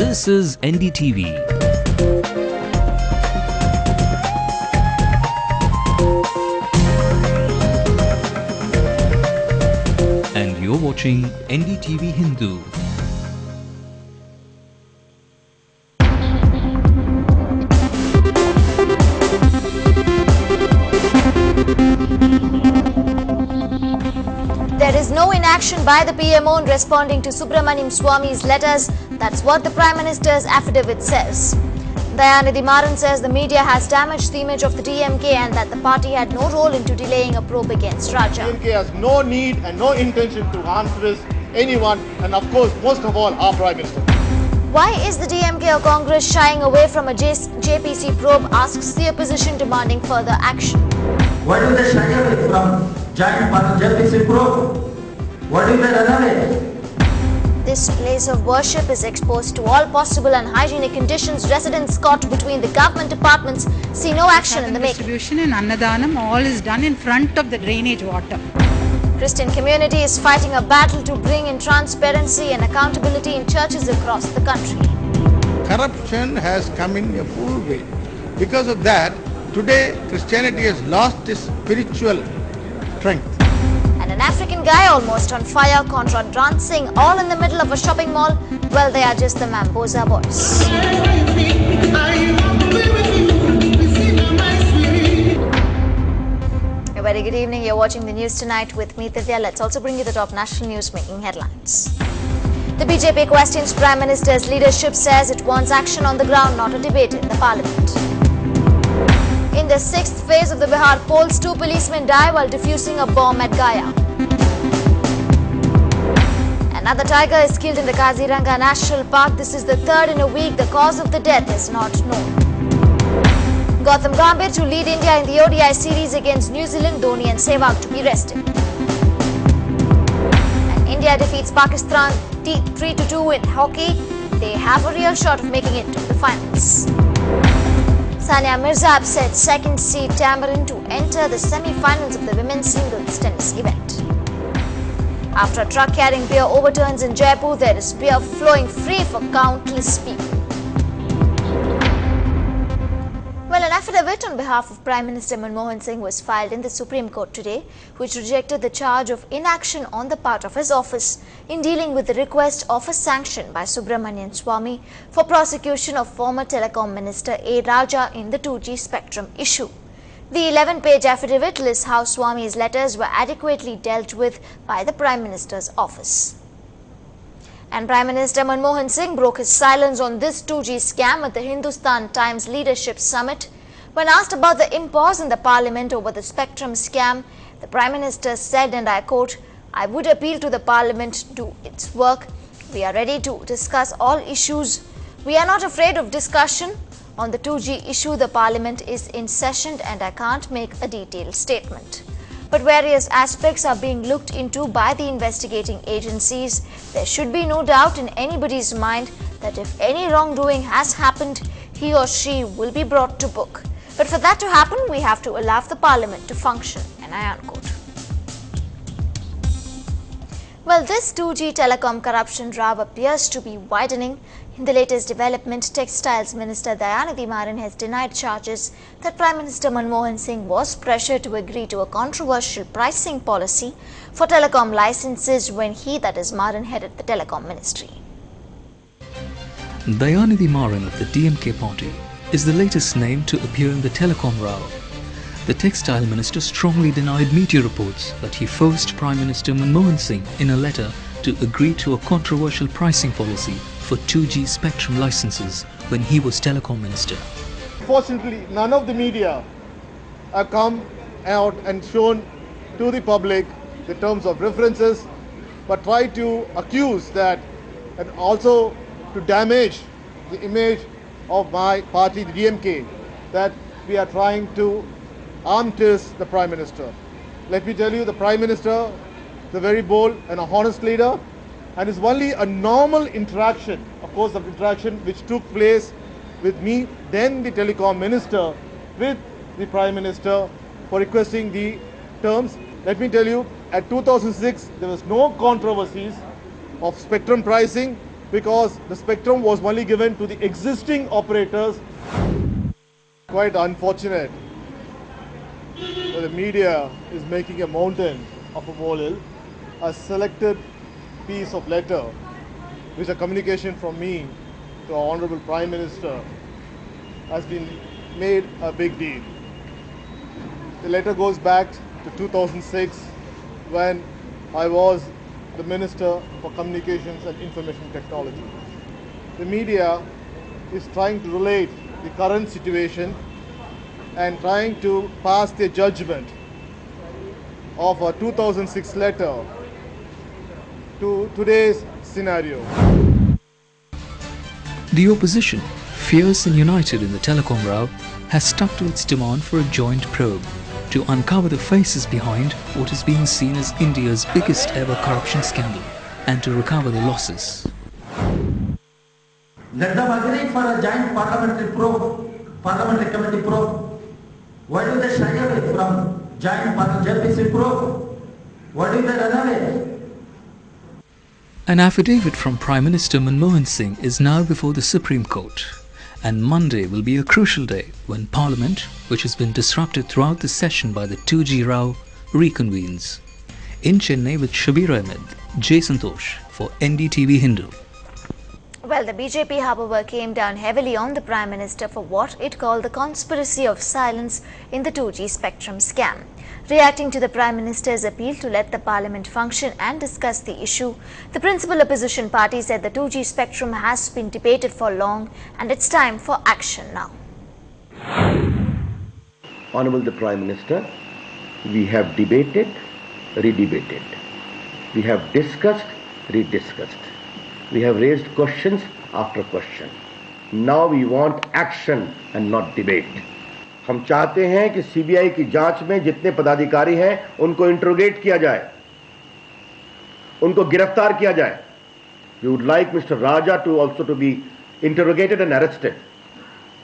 This is NDTV. And you're watching NDTV Hindu. There is no inaction by the PMO in responding to Subramaniam Swamy's letters. That's what the Prime Minister's affidavit says. Dayanidhi Maran says the media has damaged the image of the DMK and that the party had no role into delaying a probe against Raja. DMK has no need and no intention to harm anyone, and of course, most of all, our Prime Minister. Why is the DMK or Congress shying away from a JPC probe, asks the opposition, demanding further action. Why do they shy away from joint JPC probe? Why do they run away? This place of worship is exposed to all possible unhygienic conditions. Residents caught between the government departments see no action in the making. Distribution and Annadanam, all is done in front of the drainage water. Christian community is fighting a battle to bring in transparency and accountability in churches across the country. Corruption has come in a full way. Because of that, today Christianity has lost its spiritual strength. And an African guy almost on fire, contra dancing all in the middle of a shopping mall. Well, they are just the Mambosa boys. A very good evening. You're watching the news tonight with me, Divya. Let's also bring you the top national news making headlines. The BJP questions Prime Minister's leadership, says it wants action on the ground, not a debate in the parliament. In the sixth phase of the Bihar polls, 2 policemen die while defusing a bomb at Gaya. Another tiger is killed in the Kaziranga National Park. This is the third in a week. The cause of the death is not known. Gautam Gambhir to lead India in the ODI series against New Zealand, Dhoni and Sehwag to be rested. And India defeats Pakistan 3-2 in hockey. They have a real shot of making it to the finals. Sania Mirza upset second seed Tamarind to enter the semi-finals of the women's singles tennis event. After a truck carrying beer overturns in Jaipur, there is beer flowing free for countless people. Well, an affidavit on behalf of Prime Minister Manmohan Singh was filed in the Supreme Court today, which rejected the charge of inaction on the part of his office in dealing with the request of a sanction by Subramaniam Swamy for prosecution of former Telecom Minister A. Raja in the 2G spectrum issue. The 11-page affidavit lists how Swamy's letters were adequately dealt with by the Prime Minister's office. And Prime Minister Manmohan Singh broke his silence on this 2G scam at the Hindustan Times Leadership Summit. When asked about the impasse in the parliament over the spectrum scam, the Prime Minister said, and I quote, "I would appeal to the parliament to do its work. We are ready to discuss all issues. We are not afraid of discussion. On the 2G issue, the parliament is in session and I can't make a detailed statement. But various aspects are being looked into by the investigating agencies. There should be no doubt in anybody's mind that if any wrongdoing has happened, he or she will be brought to book. But for that to happen, we have to allow the parliament to function." And I unquote. Well, this 2G telecom corruption row appears to be widening. In the latest development, Textiles Minister Dayanidhi Maran has denied charges that Prime Minister Manmohan Singh was pressured to agree to a controversial pricing policy for telecom licenses when he, that is Maran, headed the telecom ministry. Dayanidhi Maran of the DMK party is the latest name to appear in the telecom row. The textile minister strongly denied media reports that he forced Prime Minister Manmohan Singh in a letter to agree to a controversial pricing policy for 2G spectrum licenses when he was telecom minister. Fortunately, none of the media have come out and shown to the public the terms of references, but try to accuse that and also to damage the image of my party, the DMK, that we are trying to arm twist the Prime Minister. Let me tell you, the Prime Minister is a very bold and a honest leader, and it's only a normal interaction, of course, of interaction which took place with me, then the Telecom Minister, with the Prime Minister for requesting the terms. Let me tell you, at 2006, there was no controversies of spectrum pricing. because the spectrum was only given to the existing operators. Quite unfortunate that the media is making a mountain of a molehill. A selected piece of letter, which a communication from me to our Honorable Prime Minister, has been made a big deal. The letter goes back to 2006 when I was the Minister for Communications and Information Technology. The media is trying to relate the current situation and trying to pass their judgment of a 2006 letter to today's scenario. The opposition, fierce and united in the telecom row, has stuck to its demand for a joint probe to uncover the faces behind what is being seen as India's biggest ever corruption scandal and to recover the losses. Let them agree for a joint parliamentary committee probe. Why do they shy away from joint JPC probe? Why do they run away? An affidavit from Prime Minister Manmohan Singh is now before the Supreme Court, and Monday will be a crucial day when Parliament, which has been disrupted throughout the session by the 2G row, reconvenes. In Chennai with Shabir Ahmed, J. Santosh for NDTV Hindu. Well, the BJP, however, came down heavily on the Prime Minister for what it called the conspiracy of silence in the 2G spectrum scam. Reacting to the Prime Minister's appeal to let the Parliament function and discuss the issue, the principal opposition party said the 2G spectrum has been debated for long and it's time for action now. Honorable the Prime Minister, we have debated, redebated. We have discussed, rediscussed. We have raised questions after question. Now we want action and not debate. हम चाहते हैं कि CBI की जांच में जितने पदाधिकारी हैं उनको इंट्रोगेट किया जाए, उनको गिरफ्तार किया जाए. We would like Mr. Raja to also to be interrogated and arrested,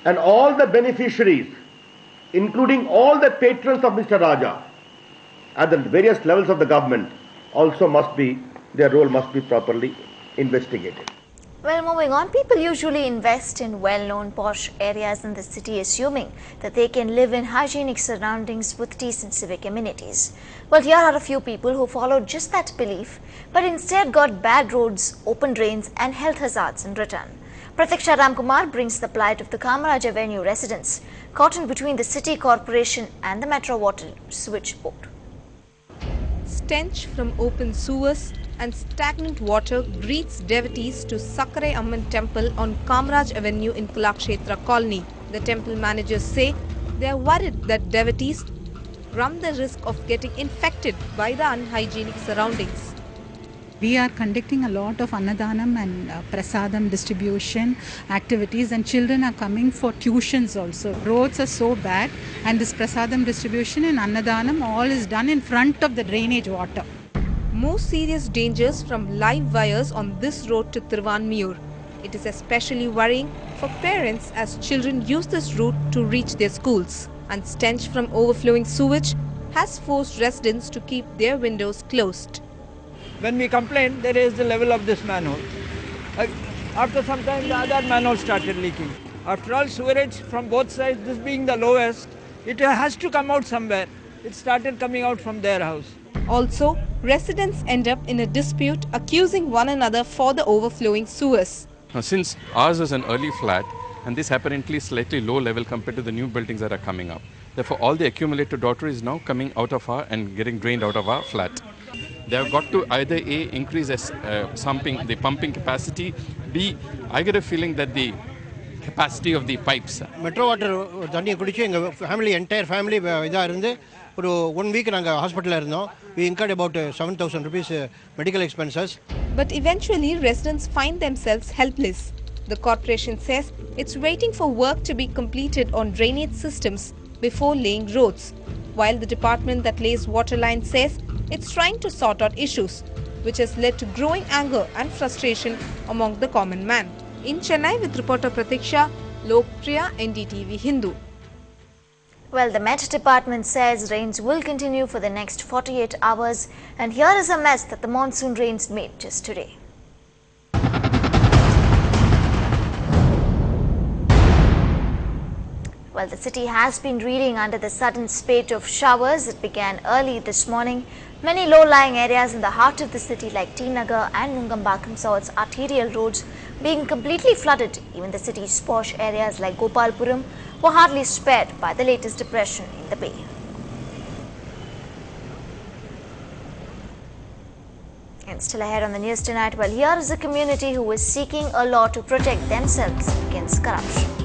and all the beneficiaries, including all the patrons of Mr. Raja at the various levels of the government, also must be, their role must be properly investigated. Well, moving on, people usually invest in well-known posh areas in the city assuming that they can live in hygienic surroundings with decent civic amenities. Well, here are a few people who followed just that belief but instead got bad roads, open drains and health hazards in return. Pratiksha Ramkumar brings the plight of the Kamaraj Avenue residents caught in between the city corporation and the Metro Water Switch Board. Stench from open sewers and stagnant water greets devotees to Sakare Amman temple on Kamaraj Avenue in Kalakshetra colony. The temple managers say they are worried that devotees run the risk of getting infected by the unhygienic surroundings. We are conducting a lot of Annadanam and Prasadam distribution activities, and children are coming for tuitions also. Roads are so bad, and this Prasadam distribution and Annadanam all is done in front of the drainage water. More serious dangers from live wires on this road to Thiruvanmiyur. It is especially worrying for parents as children use this route to reach their schools. And stench from overflowing sewage has forced residents to keep their windows closed. When we complained, there is the level of this manhole. After some time, the other manhole started leaking. After all, sewerage from both sides, this being the lowest, it has to come out somewhere. It started coming out from their house. Also, residents end up in a dispute accusing one another for the overflowing sewers. Since ours is an early flat and this apparently slightly low level compared to the new buildings that are coming up, therefore all the accumulated water is now coming out of our and getting drained out of our flat. They have got to either A, increase the pumping capacity, B, I get a feeling that the capacity of the pipes. Metro water தண்ணியை குடிச்சு எங்க family entire family இதா இருந்து ஒரு 1 week நாங்க ஹாஸ்பிடல்ல இருந்தோம். We incurred about 7,000 rupees medical expenses. But eventually residents find themselves helpless. The corporation says it's waiting for work to be completed on drainage systems before laying roads, while the department that lays water lines says it's trying to sort out issues, which has led to growing anger and frustration among the common man. In Chennai with reporter Pratiksha, Lokpriya, NDTV Hindu. Well, the Met Department says rains will continue for the next 48 hours, and here is a mess that the monsoon rains made just today. Well, the city has been reeling under the sudden spate of showers that began early this morning. Many low-lying areas in the heart of the city like T Nagar and Nungambakam saw its arterial roads being completely flooded. Even the city's posh areas like Gopalpuram were hardly spared by the latest depression in the bay. And still ahead on the news tonight, well, here is a community who is seeking a law to protect themselves against corruption.